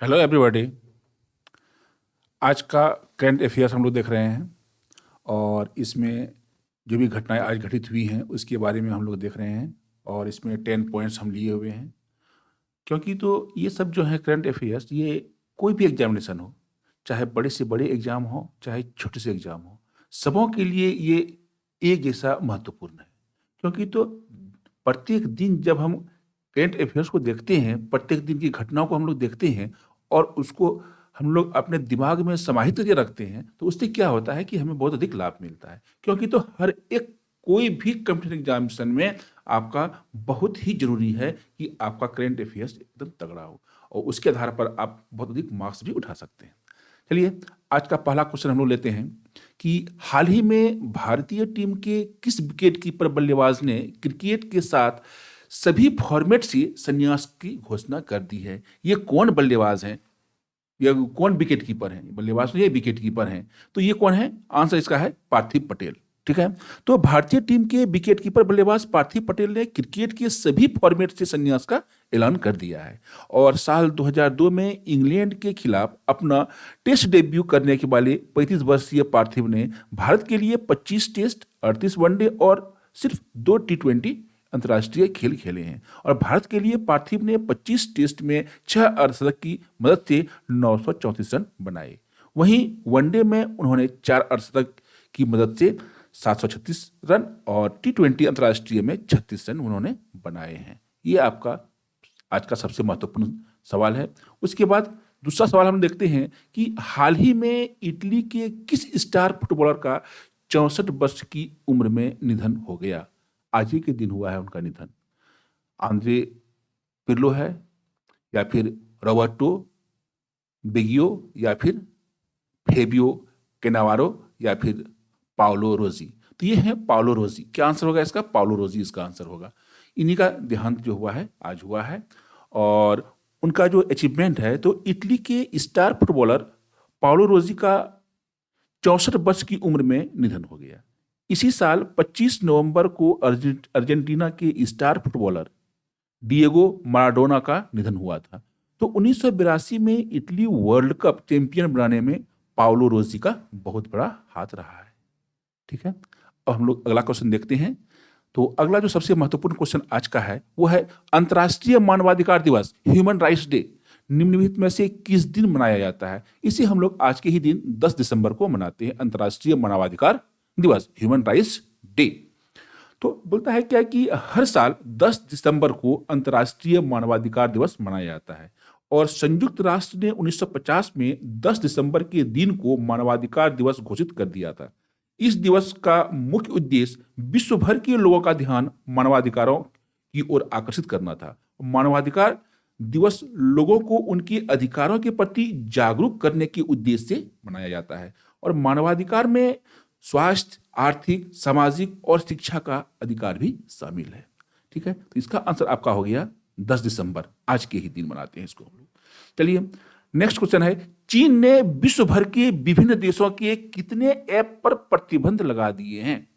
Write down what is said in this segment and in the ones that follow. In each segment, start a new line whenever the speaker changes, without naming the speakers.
Hello everybody. आज का current affairs हम लोग देख रहे हैं और इसमें जो भी घटनाएं आज घटित हुई हैं उसके बारे में हम लोग देख रहे हैं और इसमें 10 पॉइंट्स हम लिए हुए हैं। क्योंकि तो ये सब जो है करंट अफेयर्स, ये कोई भी एग्जामिनेशन हो, चाहे बड़े से बड़े एग्जाम हो चाहे छोटे से एग्जाम हो, सबों के लिए ये एक जैसा महत्वपूर्ण है। क्योंकि तो प्रत्येक दिन जब हम करंट अफेयर्स को देखते हैं, प्रत्येक दिन की घटनाओं को हम लोग देखते हैं और उसको हम लोग अपने दिमाग में समाहित करके रखते हैं, तो उससे क्या होता है कि हमें बहुत अधिक लाभ मिलता है। क्योंकि तो हर एक कोई भी कॉम्पिटिटिव एग्जामिनेशन में आपका बहुत ही जरूरी है कि आपका करंट अफेयर्स एकदम तगड़ा हो और उसके आधार पर आप बहुत अधिक मार्क्स भी उठा सकते हैं। चलिए, आज का पहला क्वेश्चन हम लोग लेते हैं कि हाल ही में भारतीय टीम के किस विकेट कीपर बल्लेबाज ने क्रिकेट के साथ सभी फॉर्मेट से संन्यास की घोषणा कर दी है। ये कौन बल्लेबाज हैं या कौन विकेट कीपर हैं? बल्लेबाज तो ये विकेट कीपर हैं, तो ये कौन है? आंसर इसका है पार्थिव पटेल। ठीक है, तो भारतीय टीम के विकेट कीपर बल्लेबाज पार्थिव पटेल ने क्रिकेट के सभी फॉर्मेट से संन्यास का ऐलान कर दिया है और साल 2002 में इंग्लैंड के खिलाफ अपना टेस्ट डेब्यू करने के वाले 35 वर्षीय पार्थिव ने भारत के लिए 25 टेस्ट, 38 वनडे और सिर्फ 2 टी20 अंतर्राष्ट्रीय खेल खेले हैं। और भारत के लिए पार्थिव ने 25 टेस्ट में 6 अर्धशतक की मदद से 934 रन बनाए। वहीं वनडे में उन्होंने 4 अर्धशतक की मदद से 736 रन और टी20 अंतर्राष्ट्रीय में 36 रन उन्होंने बनाए हैं। ये आपका आज का सबसे महत्वपूर्ण सवाल है। उसके बाद दूसरा सवाल हम देखते हैं कि हाल ही में इटली के किस स्टार फुटबॉलर का 64 वर्ष की उम्र में निधन हो गया? आज ही के दिन हुआ है उनका निधन। आंद्रे पिर्लो है, या फिर रॉबर्टो बेगियो, या फिर फेबियो केनावारो, या फिर पाओलो रोजी। तो ये है पाओलो रोजी। क्या आंसर होगा इसका? पाओलो रोजी इसका आंसर होगा। इन्हीं का देहांत जो हुआ है आज हुआ है और उनका जो अचीवमेंट है, तो इटली के स्टार फुटबॉलर पाओलो रोजी का 64 वर्ष की उम्र में निधन हो गया। इसी साल 25 नवंबर को अर्जेंटीना के स्टार फुटबॉलर डिएगो माराडोना का निधन हुआ था। तो 1982 में इटली वर्ल्ड कप चैंपियन बनाने में पाओलो रोजी का बहुत बड़ा हाथ रहा है। ठीक है, अब हम लोग अगला क्वेश्चन देखते हैं। तो अगला जो सबसे महत्वपूर्ण क्वेश्चन आज का है वो है अंतर्राष्ट्रीय मानवाधिकार दिवस, ह्यूमन राइट्स डे, निम्नलिखित में से किस दिन मनाया जाता है? इसे हम लोग आज के ही दिन 10 दिसंबर को मनाते हैं, अंतर्राष्ट्रीय मानवाधिकार दिवस, ह्यूमन राइट्स डे। तो बोलता है क्या कि हर साल 10 दिसंबर को अंतर्राष्ट्रीय मानवाधिकार दिवस मनाया जाता है और संयुक्त राष्ट्र ने 1950 में 10 दिसंबर के दिन को मानवाधिकार दिवस घोषित कर दिया था। इस दिवस का मुख्य उद्देश्य विश्व भर के लोगों का ध्यान मानवाधिकारों की ओर आकर्षित करना था। मानवाधिकार दिवस लोगों को उनके अधिकारों के प्रति जागरूक करने के उद्देश्य से मनाया जाता है और मानवाधिकार में स्वास्थ्य, आर्थिक, सामाजिक और शिक्षा का अधिकार भी शामिल है। ठीक है, तो इसका आंसर आपका हो गया 10 दिसंबर, आज के ही दिन मनाते हैं इसको हम लोग। चलिए, नेक्स्ट क्वेश्चन है, चीन ने विश्व भर के विभिन्न देशों के कितने ऐप पर प्रतिबंध लगा दिए हैं?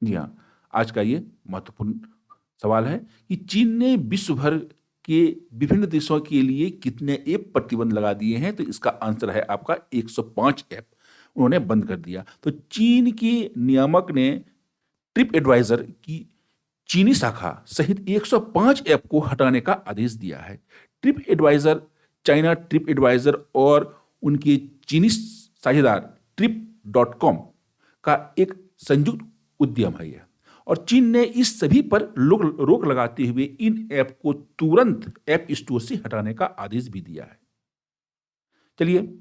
जी हाँ, आज का ये महत्वपूर्ण सवाल है कि चीन ने विश्व भर के विभिन्न देशों के लिए कितने ऐप प्रतिबंध लगा दिए हैं? तो इसका आंसर है आपका 105 ऐप उन्होंने बंद कर दिया। तो चीन की नियामक ने ट्रिप एडवाइजर की चीनी शाखा सहित 105 ऐप को हटाने का आदेश दिया है। Trip advisor, China trip advisor और उनके चीनी साझेदार trip.com का एक संयुक्त उद्यम है यह, और चीन ने इस सभी पर रोक लगाते हुए इन ऐप को तुरंत ऐप स्टोर से हटाने का आदेश भी दिया है। चलिए,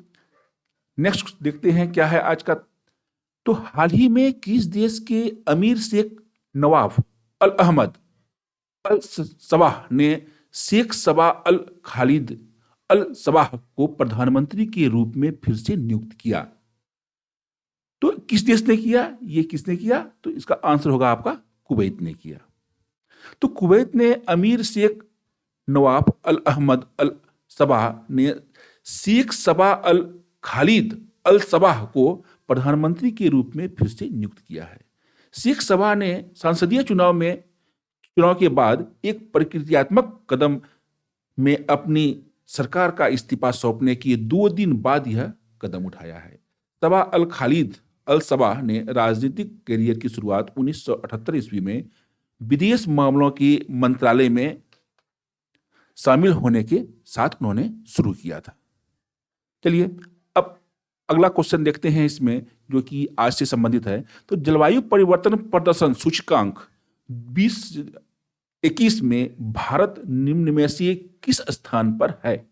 नेक्स्ट देखते हैं क्या है आज का। तो हाल ही में किस देश के अमीर शेख नवाफ अल अहमद अल सबाह ने शेख सबा अल खालिद अल सबाह को प्रधानमंत्री के रूप में फिर से नियुक्त किया? तो किस देश ने किया? ये किसने किया? तो इसका आंसर होगा आपका कुवैत ने किया। तो कुवैत ने अमीर शेख नवाफ अल अहमद अल सबाह ने शेख सबा अल खालिद अल सबाह को प्रधानमंत्री के रूप में फिर से नियुक्त किया है। शेख सबा ने संसदीय चुनाव के बाद एक प्रक्रियात्मक कदम में अपनी सरकार का इस्तीफा सौंपने के 2 दिन बाद यह कदम उठाया है। सबा अल खालिद अल सबा ने राजनीतिक करियर की शुरुआत 1978 ईस्वी में विदेश मामलों के मंत्रालय में शामिल होने के साथ उन्होंने शुरू किया था। चलिए अब अगला क्वेश्चन देखते हैं इसमें, जो कि आज से संबंधित है। तो जलवायु परिवर्तन प्रदर्शन सूचकांक 2021 में भारत निम्न में से किस स्थान पर है?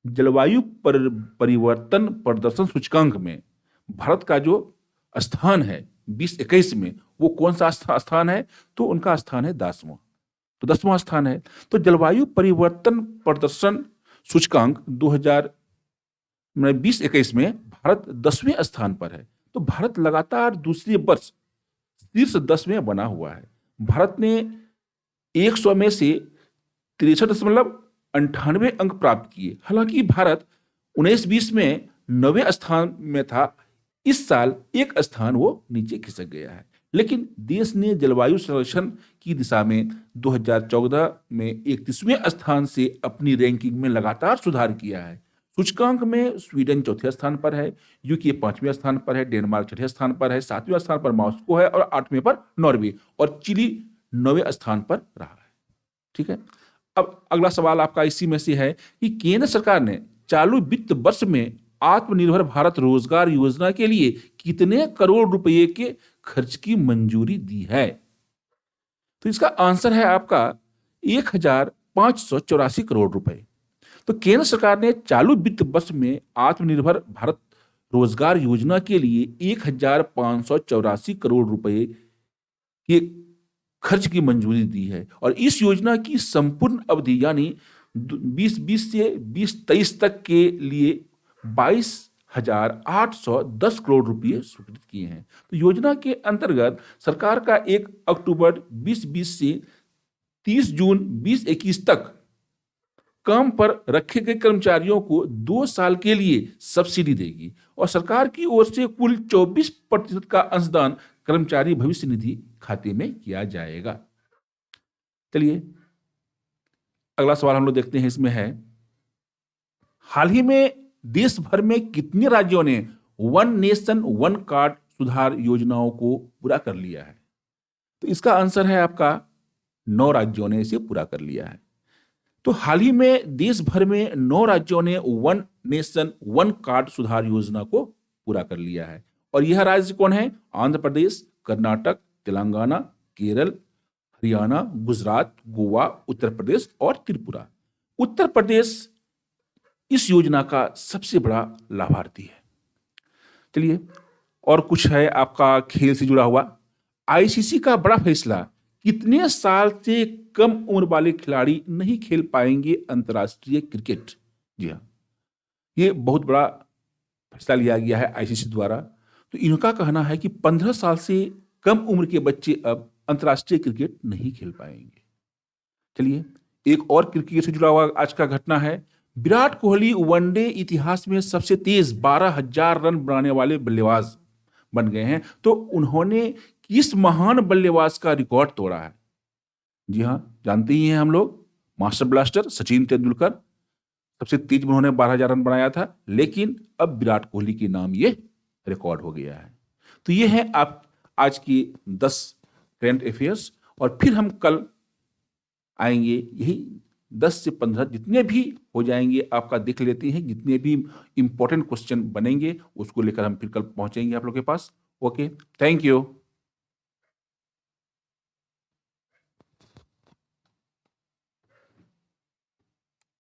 जलवायु परिवर्तन प्रदर्शन सूचकांक में भारत का जो स्थान है 2021 में, वो कौन सा स्थान है? तो उनका स्थान है 10वां। तो 10वां स्थान है। तो जलवायु परिवर्तन प्रदर्शन सूचकांक 2020-21 में भारत 10वें स्थान पर है। तो भारत लगातार दूसरे वर्ष शीर्ष 10 में बना हुआ है। भारत ने 100 में से 63.98 अंक प्राप्त किए। हालांकि भारत 19-20 में 9वें स्थान में था। इस साल एक स्थान वो नीचे खिसक गया है। लेकिन देश ने जलवायु संरक्षण की दिशा में 2014 में 31वें स्थान से अपनी रैंकिंग में लगातार सुधार किया है। सूचकांक में स्वीडन 4थे स्थान पर है, यूके 5वें स्थान पर है, डेनमार्क 6ठे स्थान पर है, 7वें स्थान पर मॉस्को है और 8वें पर नॉर्वे, और चिली 9वें स्थान पर रहा है। ठीक है। अब अगला सवाल आपका इसी में से है कि केंद्र सरकार ने चालू वित्त वर्ष में आत्मनिर्भर भारत रोजगार योजना के लिए कितने करोड़ रुपए के खर्च की मंजूरी दी है? तो इसका आंसर है आपका 1584 करोड़ रुपए। तो केंद्र सरकार ने चालू वित्त वर्ष में आत्मनिर्भर भारत रोजगार योजना के लिए 1584 करोड़ रुपए के खर्च की मंजूरी दी है। और इस योजना की संपूर्ण अवधि यानी 2020 से 2023 तक के लिए 22,810 करोड़ रुपए स्वीकृत किए हैं। तो योजना के अंतर्गत सरकार का 1 अक्टूबर 2020 से 30 जून 2021 तक काम पर रखे गए कर्मचारियों को 2 साल के लिए सब्सिडी देगी और सरकार की ओर से कुल 24% का अंशदान कर्मचारी भविष्य निधि खाते में किया जाएगा। चलिए अगला सवाल हम लोग देखते हैं। इसमें है, हाल ही में देश भर में कितने राज्यों ने वन नेशन वन कार्ड सुधार योजनाओं को पूरा कर लिया है? तो इसका आंसर है आपका 9 राज्यों ने इसे पूरा कर लिया है। तो हाल ही में देश भर में 9 राज्यों ने वन नेशन वन कार्ड सुधार योजना को पूरा कर लिया है। और यह राज्य कौन है? आंध्र प्रदेश, कर्नाटक, तेलंगाना, केरल, हरियाणा, गुजरात, गोवा, उत्तर प्रदेश और त्रिपुरा। उत्तर प्रदेश इस योजना का सबसे बड़ा लाभार्थी है। चलिए और कुछ है आपका खेल से जुड़ा हुआ। आईसीसी का बड़ा फैसला, कितने साल से कम उम्र वाले खिलाड़ी नहीं खेल पाएंगे अंतर्राष्ट्रीय क्रिकेट? जी हाँ, ये बहुत बड़ा फैसला लिया गया है आईसीसी द्वारा। तो इनका कहना है कि 15 साल से कम उम्र के बच्चे अब अंतर्राष्ट्रीय क्रिकेट नहीं खेल पाएंगे। चलिए एक और क्रिकेट से जुड़ा हुआ आज का घटना है। विराट कोहली वनडे इतिहास में सबसे तेज 12,000 रन बनाने वाले बल्लेबाज बन गए हैं। तो उन्होंने किस महान बल्लेबाज का रिकॉर्ड तोड़ा है? जी हाँ, जानते ही हैं हम लोग, मास्टर ब्लास्टर सचिन तेंदुलकर। सबसे तेज उन्होंने 12,000 रन बनाया था, लेकिन अब विराट कोहली के नाम ये रिकॉर्ड हो गया है। तो ये है आप आज की 10 करंट अफेयर्स, और फिर हम कल आएंगे। यही 10 से 15 जितने भी हो जाएंगे आपका देख लेते हैं। जितने भी इंपॉर्टेंट क्वेश्चन बनेंगे उसको लेकर हम फिर कल पहुंचेंगे आप लोग के पास। Okay, thank you.